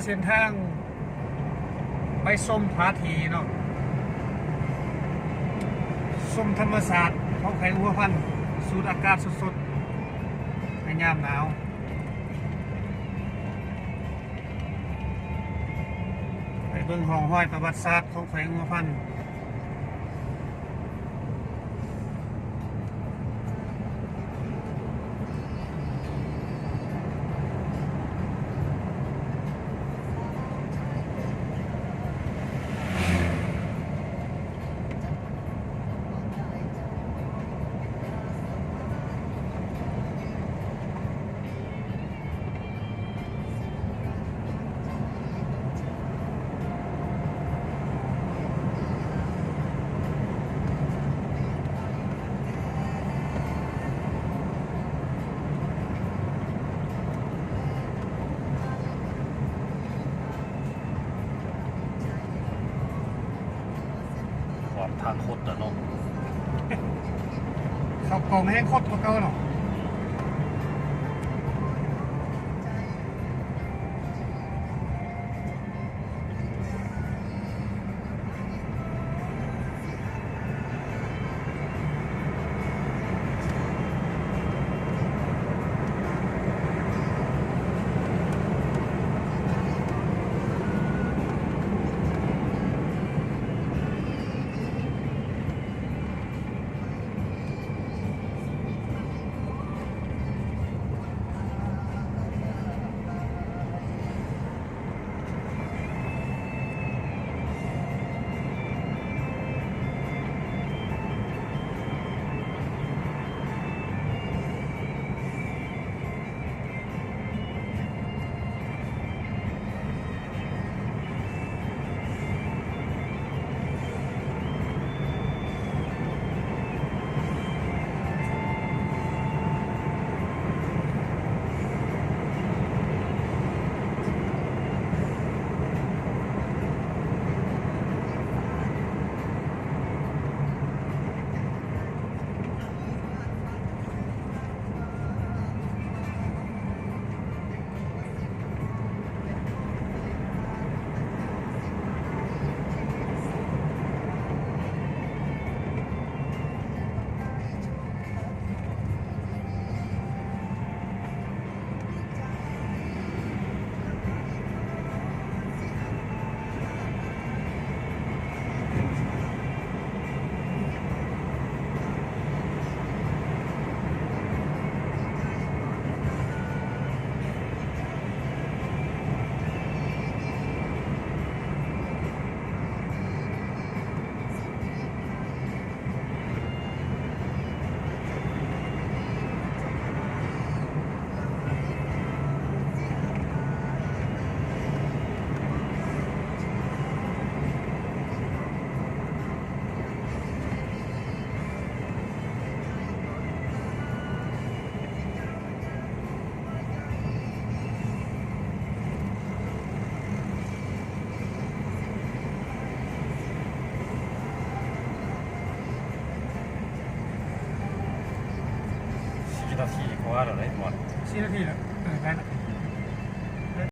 เส้นทางไปส้มผาถีเนาะส้มธรรมศาสตร์ของไข่วัวพันธุ์สูดอากาศสดๆในยามหนาวไปเบิ่งห้องห้อยประวัติศาสตร์ของไข่วัวพันธุ์ทางคดอะเนาะ เขากองแห้งโคตรเก่าเนาะ4 นาทีเพราะว่าเราได้หมด4 นาทีแล้วได้ละ